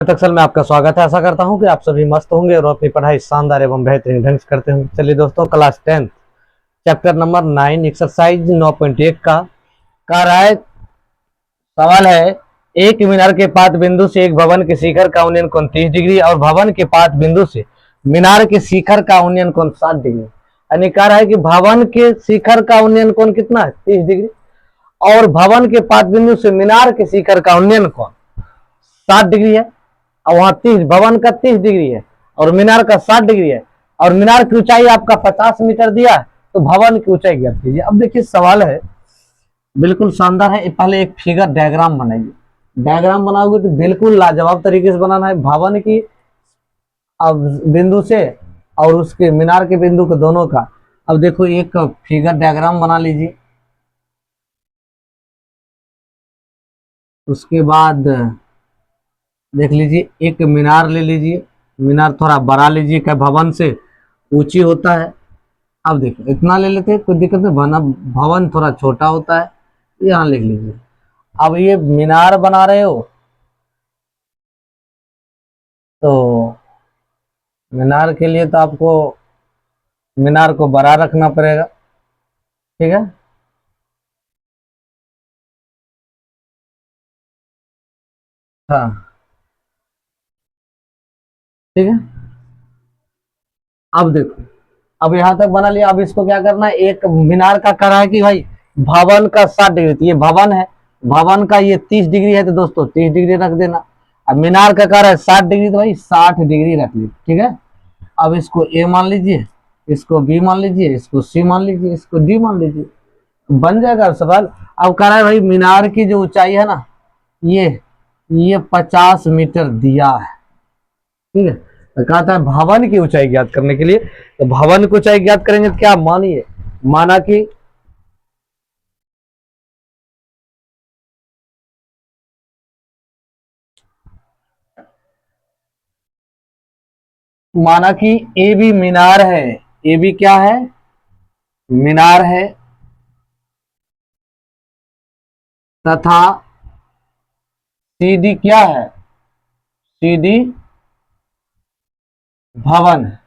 तक्सल में आपका स्वागत है। आशा करता हूं कि आप सभी मस्त होंगे और अपनी पढ़ाई शानदार एवं बेहतरीन ढंग से करते होंगे। चलिए दोस्तों, क्लास 10 चैप्टर नंबर 9 एक्सरसाइज 9.1 का राय सवाल है। एक मीनार के पात बिंदु से एक भवन के शिखर का उन्नयन कोण 30 डिग्री और भवन के पात बिंदु से मीनार के शिखर का उन्नयन कोण 60 डिग्री। यानी कह रहा है कि भवन के शिखर का उन्नयन कोण कितना है, 30 डिग्री, और भवन के पात बिंदु से मीनार के शिखर का उन्नयन कोण 60 डिग्री है। और वहां 30, भवन का 30 डिग्री है और मीनार का 60 डिग्री है, और मीनार की ऊंचाई आपका 50 मीटर दिया है, तो भवन की ऊंचाई ज्ञात कीजिए। अब देखिए सवाल है, बिल्कुल शानदार है। पहले एक फिगर डायग्राम बनाइए। डायग्राम बनाओगे तो बिल्कुल लाजवाब तरीके से बनाना है। भवन की अब बिंदु से और उसके मीनार के बिंदु के दोनों का। अब देखो एक फिगर डायग्राम बना लीजिए। उसके बाद देख लीजिए, एक मीनार ले लीजिए। मीनार थोड़ा बड़ा लीजिए, क्या भवन से ऊंची होता है। अब देखो इतना ले लेते हैं, कोई दिक्कत नहीं। भवन थोड़ा छोटा होता है, यहाँ लिख लीजिए। अब ये मीनार बना रहे हो तो मीनार के लिए तो आपको मीनार को बड़ा रखना पड़ेगा, ठीक है। हाँ, ठीक है। अब देखो, अब यहां तक बना लिया। अब इसको क्या करना है, एक मीनार का करा है कि भाई भवन का 60 डिग्री, तो ये भवन है, भवन का ये 30 डिग्री है, तो दोस्तों 30 डिग्री रख देना। अब मीनार का करा है 60 डिग्री, तो भाई 60 डिग्री रख लीजिए, ठीक है। अब इसको ए मान लीजिए, इसको बी मान लीजिए, इसको सी मान लीजिए, इसको डी मान लीजिए, बन जाएगा सवाल। अब कह रहा है भाई मीनार की जो ऊंचाई है ना, ये 50 मीटर दिया है, ठीक है। तो कहता है भवन की ऊंचाई ज्ञात करने के लिए, तो भवन की ऊंचाई ज्ञात करेंगे तो क्या मानिए, माना कि ए बी मीनार है। ए बी क्या है, मीनार है, तथा सी डी क्या है, सी डी भवन है।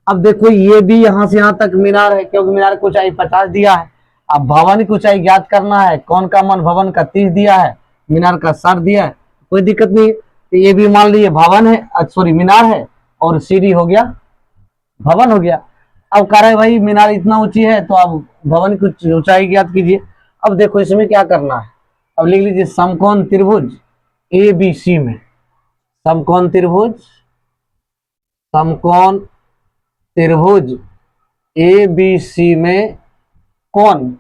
अब देखो ये भी यहां से यहां तक मीनार है, क्योंकि मीनार की ऊंचाई 50 दिया है। अब भवन की ऊंचाई ज्ञात करना है, कौन का मान, भवन का 30 दिया है, मीनार का 60 दिया है, कोई दिक्कत नहीं। तो ये भी मान लीजिए भवन है, सॉरी मीनार है, और सीढ़ी हो गया भवन हो गया। अब कह रहे भाई मीनार इतना ऊंची है, तो अब भवन की ऊंचाई ज्ञात कीजिए। अब देखो इसमें क्या करना है, अब लिख लीजिए समकोण त्रिभुज ए बी सी में, समकोण त्रिभुज, समकोण त्रिभुज ए बी सी में कोण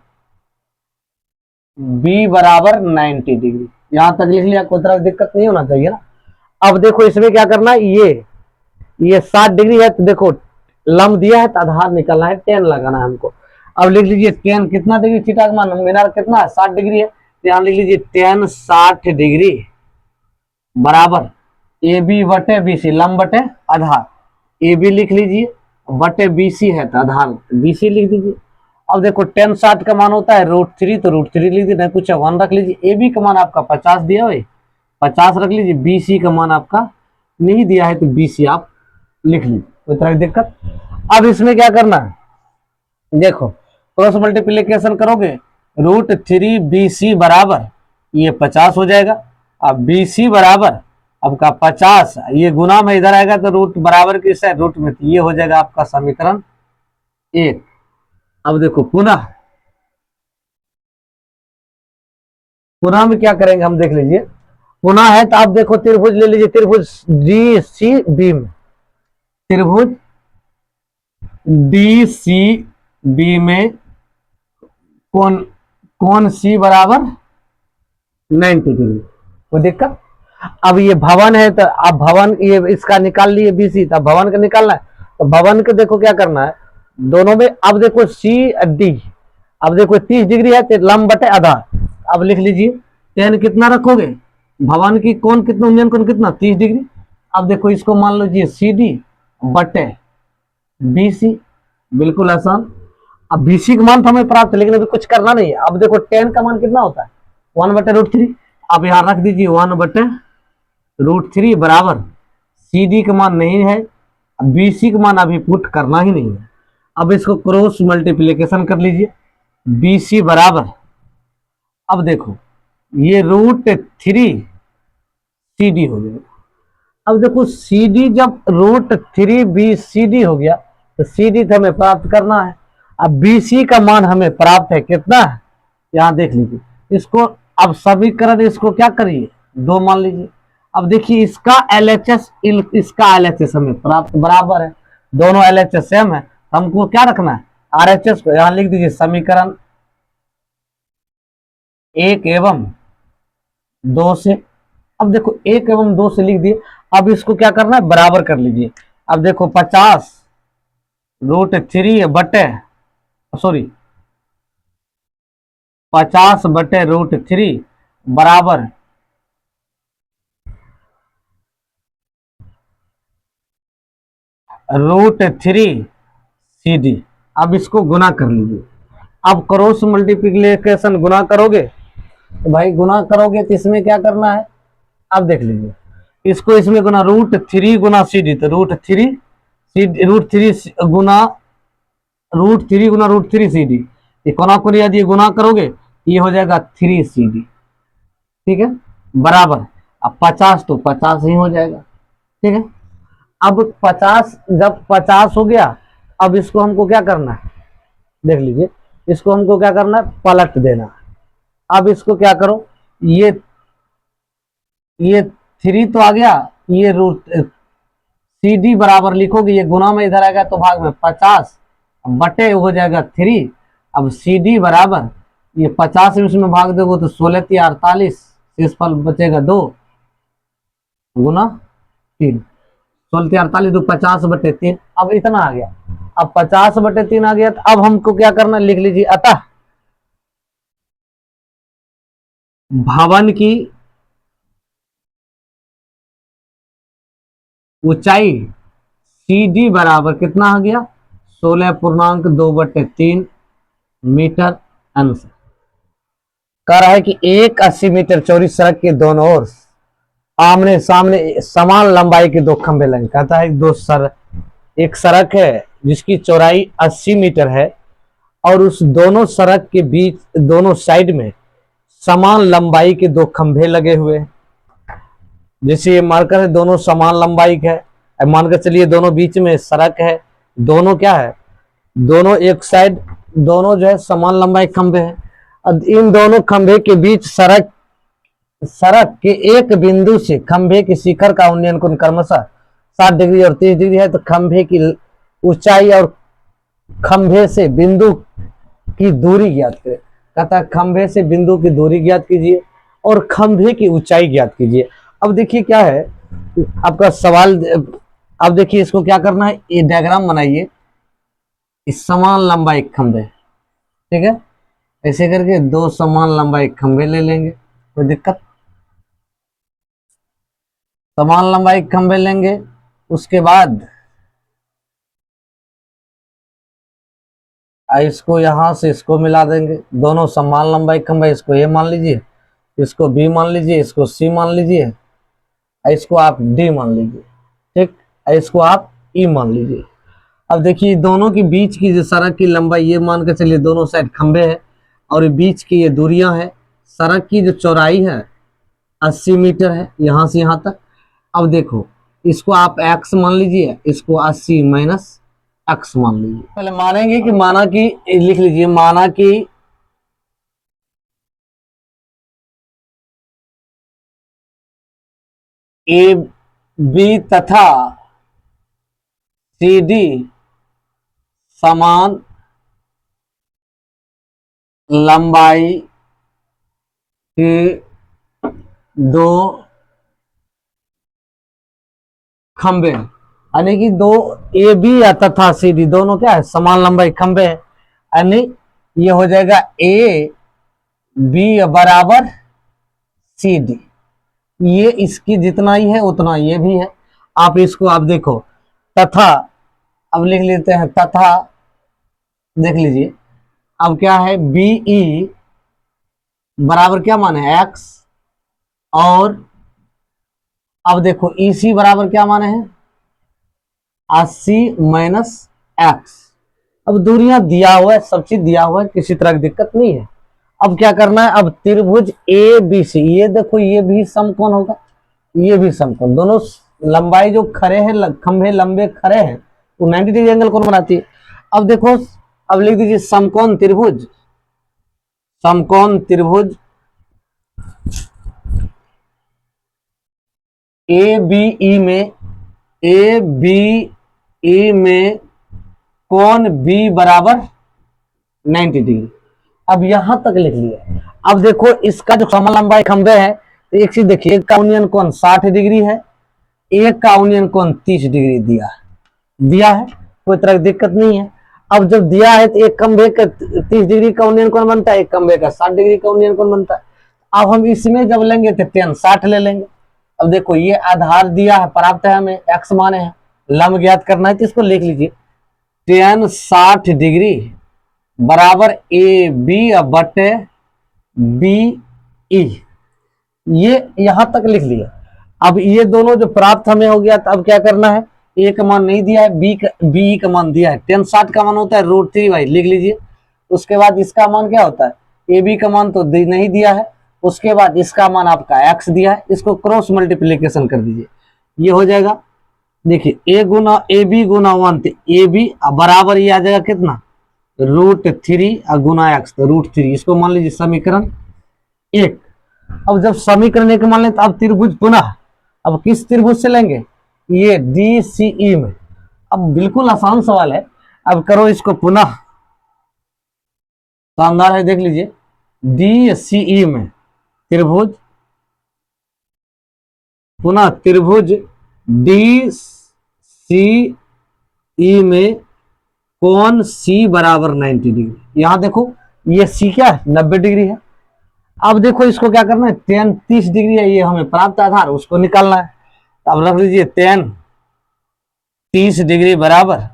बी बराबर 90 डिग्री। यहां तक लिख लिया, कोई तरह दिक्कत नहीं होना चाहिए ना। अब देखो इसमें क्या करना है, ये 60 डिग्री है, तो देखो लंब दिया है तो आधार निकलना है, 10 लगाना है हमको। अब लिख लीजिए 10 कितना डिग्री, थीटा का मान मीनार कितना है, 60 डिग्री है, तो यहाँ लिख लीजिए 10 60 डिग्री बराबर ए बी बटे बी सी, लंब बटे आधार। ए बी लिख लीजिए, बटे बी सी है तो आधार बी सी लिख दीजिए। अब देखो 10 60 का मान होता है √3, तो √3 लिख दीजिए, कुछ 1 रख लीजिए। ए बी का मान आपका 50 दिया है, 50 रख लीजिए। बी सी का मान आपका नहीं दिया है, तो बी सी आप लिख लीजिए, कोई तरह की दिक्कत। अब इसमें क्या करना है, देखो क्रॉस मल्टीप्लीकेशन करोगे, √3 बी सी बराबर ये 50 हो जाएगा। अब बी सी बराबर आपका 50, ये गुना में इधर आएगा तो रूट बराबर किस है, रूट में, तो ये हो जाएगा आपका समीकरण 1। अब देखो पुनः में क्या करेंगे हम, देख लीजिए। पुनः है तो आप देखो त्रिभुज ले लीजिए, त्रिभुज डी सी बी में, त्रिभुज डी सी बी में कोण सी बराबर 90 डिग्री, कोई दिक्कत। अब ये भवन है, तो आप भवन ये इसका निकाल लिए बी सी, तो भवन का निकालना है, तो भवन के देखो क्या करना है दोनों में। अब देखो सी डी, अब देखो 30 डिग्री है, तो लंब बटे आधार। अब लिख लीजिए 10 कितना रखोगे, भवन की कोण कितना, उन्नयन कोण कितना, 30 डिग्री। अब देखो इसको मान लीजिए सी डी बटे बी सी, बिल्कुल आसान। अब बी सी का मान तो हमें प्राप्त है, लेकिन अभी कुछ करना नहीं है। अब देखो 10 का मान कितना होता है, 1 बटे √3। अब यहाँ रख दीजिए 1 बटे √3 बराबर सी डी का मान नहीं है, बी सी का मान अभी पुट करना ही नहीं है। अब इसको क्रॉस मल्टीप्लीकेशन कर लीजिए, बी सी बराबर, अब देखो ये √3 सी डी हो गया। अब देखो सी डी जब √3 बी सी डी हो गया तो सी डी हमें प्राप्त करना है। अब बी सी का मान हमें प्राप्त है कितना है, यहाँ देख लीजिए इसको। अब समीकरण इसको क्या करिए, 2 मान लीजिए। अब देखिए इसका LHS इसका LHS हमें प्राप्त बराबर है, दोनों LHS सेम है, हमको क्या रखना है RHS को। यहाँ लिख दीजिए समीकरण 1 एवं 2 से। अब देखो 1 एवं 2 से लिख दिए। अब इसको क्या करना है, बराबर कर लीजिए। अब देखो 50 √3 बटे, सॉरी 50 बटे √3 बराबर √3 सी डी। अब इसको गुना कर लीजिए। अब क्रॉस मल्टीप्लीकेशन गुना करोगे तो भाई गुना करोगे तो इसमें क्या करना है, अब देख लीजिए इसको इसमें गुना √3 गुना सी डी, तो √3 गुना √3 सी डी, ये कोना को यदि गुना करोगे ये हो जाएगा 3 सी डी, ठीक है बराबर। अब 50 तो 50 ही हो जाएगा, ठीक है। अब 50 जब 50 हो गया, अब इसको हमको क्या करना है, देख लीजिए इसको हमको क्या करना है, पलट देना है। अब इसको क्या करो, ये 3 तो आ गया, ये सी डी बराबर लिखोगे, ये गुना में इधर आएगा तो भाग में 50 बटे हो जाएगा 3। अब सी डी बराबर ये 50 इसमें भाग दोगे तो 16 × 48, शेषफल बचेगा 2 गुना 3, 16 × 48 तो 50 बटे 3। अब इतना आ गया, अब 50 बटे 3 आ गया। तो अब हमको क्या करना, लिख लीजिए अतः भवन की ऊंचाई सी डी बराबर कितना आ गया, 16.2/3 मीटर अनुसार। कह रहा है कि एक 80 मीटर चौड़ी सड़क के दोनों ओर आमने सामने समान लंबाई के 2 खंभे लगे। कहता है एक सड़क है जिसकी चौड़ाई 80 मीटर है और उस दोनों सड़क के बीच दोनों साइड में समान लंबाई के 2 खंभे लगे हुए हैं। जैसे ये मार्कर है, दोनों समान लंबाई का है। मान कर चलिए दोनों बीच में सड़क है, दोनों क्या है, दोनों एक साइड दोनों जो है समान लंबाई खंभे हैं। अब इन दोनों खंभे के बीच सड़क के एक बिंदु से खंभे के शिखर का उन्नयन कोण क्रमशः 60 डिग्री और 30 डिग्री है। तो खंभे की ऊंचाई और खंभे से बिंदु की दूरी ज्ञात करें। कहता है खंभे से बिंदु की दूरी ज्ञात कीजिए और खंभे की ऊंचाई ज्ञात कीजिए। अब देखिए क्या है आपका सवाल। अब देखिए इसको क्या करना है, ये डायग्राम बनाइए, इस समान लंबाई खंभे, ठीक है, ऐसे करके 2 समान लंबाई खंभे ले लेंगे, कोई दिक्कत। समान लंबाई खंभे लेंगे, उसके बाद इसको यहां से इसको मिला देंगे, दोनों समान लंबाई खंभे, इसको ए मान लीजिए, इसको बी मान लीजिए, इसको सी मान लीजिए, इसको आप डी मान लीजिए, ठीक, इसको आप ई मान लीजिए। अब देखिए दोनों के बीच की जो सड़क की लंबाई, ये मान के चलिए दोनों साइड खंभे हैं और बीच की ये दूरियां हैं। सड़क की जो चौड़ाई है 80 मीटर है यहां से यहां तक। अब देखो इसको आप x मान लीजिए, इसको 80 माइनस x मान लीजिए। पहले मानेंगे कि माना कि लिख लीजिए, माना कि ए बी तथा सी डी समान लंबाई के 2 खंबे, यानी कि 2 ए बी या तथा सी डी दोनों क्या है, समान लंबाई खंबे है। यानी ये हो जाएगा ए बी बराबर सी डी, ये इसकी जितना ही है उतना ये भी है। आप इसको आप देखो तथा, अब लिख लेते हैं तथा, देख लीजिए अब क्या है, बी ई बराबर क्या माने x, और अब देखो EC बराबर क्या माने हैं, 80 माइनस एक्स। अब दूरियां दिया हुआ है, सब चीज दिया हुआ है, किसी तरह की दिक्कत नहीं है। अब क्या करना है, अब त्रिभुज ABC, ये देखो ये भी समकोण होगा, ये भी समकोण, दोनों लंबाई जो खड़े हैं, खंभे लंबे खड़े हैं, वो 90 डिग्री एंगल कौन बनाती है। अब देखो, अब लिख दीजिए समकोण त्रिभुज, समकोण त्रिभुज ABE में, ABE में कोण B बराबर 90 डिग्री। अब यहां तक लिख लिया। अब देखो इसका जो समान लंबाई खंभे है, तो एक चीज देखिए, एक का उन्नयन कोण 60 डिग्री है, एक का उन्नयन कोण 30 डिग्री दिया है, कोई तरह की दिक्कत नहीं है। अब जब दिया है तो एक खंभे का 30 डिग्री का उन्नयन कोण बनता है, एक खंभे का 60 डिग्री का उन्नयन कोण बनता है। अब हम इसमें जब लेंगे तो tan 60 ले लेंगे। अब देखो ये आधार दिया है, प्राप्त है, हमें x माने हैं, लंब ज्ञात करना है, तो इसको लिख लीजिए tan 60 डिग्री बराबर AB बटे BE, ये यहां तक लिख लिया। अब ये दोनों जो प्राप्त हमें हो गया, तो अब क्या करना है, ए का मान नहीं दिया है, बी का मान दिया है, tan 60 का मान होता है √3 भाई, लिख लीजिए। उसके बाद इसका मान क्या होता है, AB का मान तो नहीं दिया है, उसके बाद इसका मान आपका x दिया है, इसको क्रॉस मल्टीप्लीकेशन कर दीजिए, ये हो जाएगा। देखिए a गुना AB गुना 1, तो AB बराबर ये आ जाएगा कितना, √3 गुना x, तो √3, इसको मान लीजिए समीकरण 1। अब जब समीकरण 1 मान लें, तो अब त्रिभुज पुनः, अब किस त्रिभुज से लेंगे, ये DCE में। अब बिल्कुल आसान सवाल है, अब करो इसको पुनः, शानदार है, देख लीजिए DCE में त्रिभुज, पुनः त्रिभुज DCE में कोण C बराबर 90 डिग्री। यहां देखो ये C क्या है, 90 डिग्री है। अब देखो इसको क्या करना है, tan 30 डिग्री है, ये हमें प्राप्त आधार, उसको निकालना है। अब रख लीजिए tan 30 डिग्री बराबर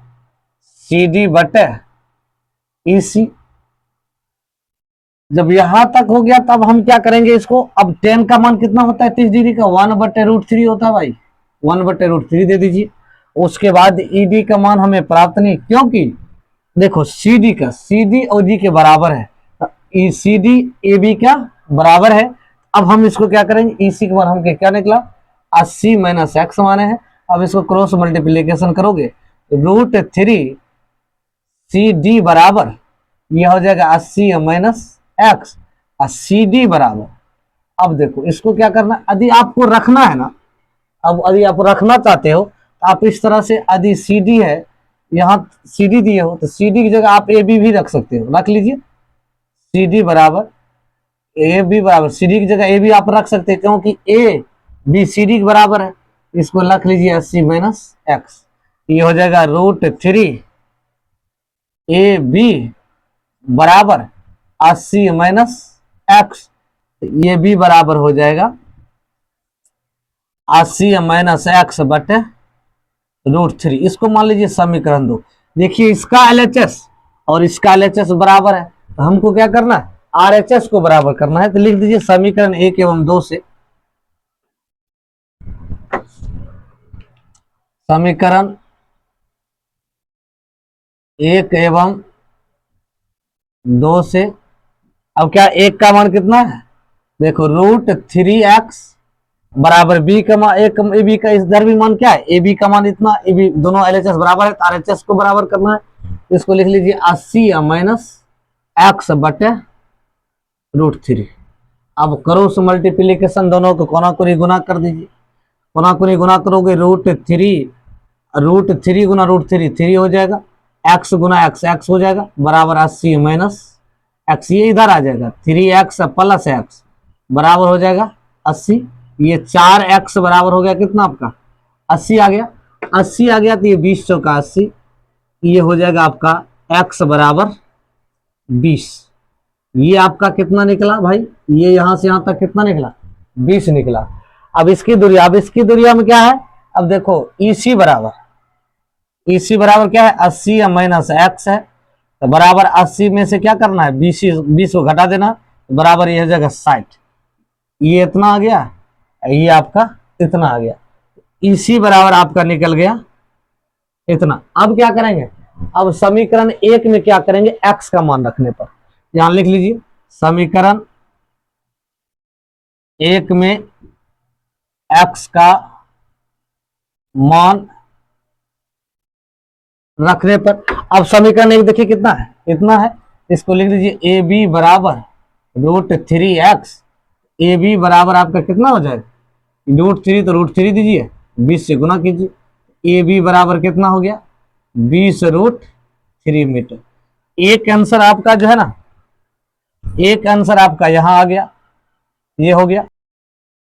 CD बटे EC। जब यहां तक हो गया, तब हम क्या करेंगे इसको, अब tan का मान कितना होता है 30 डिग्री का, 1/√3 होता है भाई, 1/√3 दे दीजिए। उसके बाद ED का मान हमें प्राप्त नहीं, क्योंकि देखो CD और D के बराबर है, CD AB क्या बराबर है। अब हम इसको क्या करेंगे, EC के मान हम क्या निकला, 80 माइनस x माने हैं। अब इसको क्रॉस मल्टीप्लीकेशन करोगे, √3 CD बराबर यह हो जाएगा 80 माइनस x, और CD बराबर, अब देखो इसको क्या करना, यदि आपको रखना है ना, अब यदि आप रखना चाहते हो, तो आप इस तरह से, यदि CD है, यहाँ CD दिए हो, तो CD की जगह आप AB भी रख सकते हो, रख लीजिए CD बराबर AB बराबर, CD की जगह AB आप रख सकते हैं, क्योंकि AB CD के बराबर है। इसको रख लीजिए 80 माइनस x, ये हो जाएगा √3 AB बराबर 80 माइनस x, ये भी बराबर हो जाएगा 80 माइनस x बटे √3। इसको मान लीजिए समीकरण 2। देखिए इसका LHS और इसका LHS बराबर है, तो हमको क्या करना है, RHS को बराबर करना है। तो लिख दीजिए समीकरण 1 एवं 2 से, समीकरण 1 एवं 2 से, अब क्या एक का मान कितना है, देखो √3x बराबर b का मान, एक AB का इधर भी मान क्या है, AB का मान इतना, AB दोनों LHS बराबर है, तो RHS को बराबर करना है। इसको लिख लीजिए 80 माइनस x बटे √3। अब करो उस मल्टीप्लीकेशन, दोनों को कोना कोनी गुना कर दीजिए, कोना कोनी गुना करोगे √3 गुना √3 3 हो जाएगा, x गुना x हो जाएगा, बराबर 80 माइनस x, ये इधर आ जाएगा 3x प्लस x बराबर हो जाएगा 80, ये 4x बराबर हो गया कितना आपका 80 आ गया, 80 आ गया, तो ये 20 चौका 80, ये हो जाएगा आपका x बराबर 20। ये आपका कितना निकला भाई, ये यहां से यहां तक कितना निकला, 20 निकला। अब इसकी दूरिया, अब इसकी दूरिया में क्या है, अब देखो EC बराबर क्या है, 80 माइनस x है, तो बराबर 80 में से क्या करना है, 20 को घटा देना, बराबर ये हो जाएगा 60। ये इतना आ गया, ये आपका इतना आ गया। इसी बराबर आपका निकल गया इतना। अब क्या करेंगे, अब समीकरण 1 में क्या करेंगे, x का मान रखने पर यहां लिख लीजिए, समीकरण 1 में x का मान रखने पर, अब समीकरण 1 देखिए कितना है, इतना है, इसको लिख लीजिए ए बी बराबर √3x। ए बी बराबर आपका कितना हो जाएगा, √3 तो √3 दीजिए, 20 से गुना कीजिए, ए बी बराबर कितना हो गया 20√3 मीटर। एक आंसर आपका जो है ना, एक आंसर आपका यहां आ गया, ये हो गया।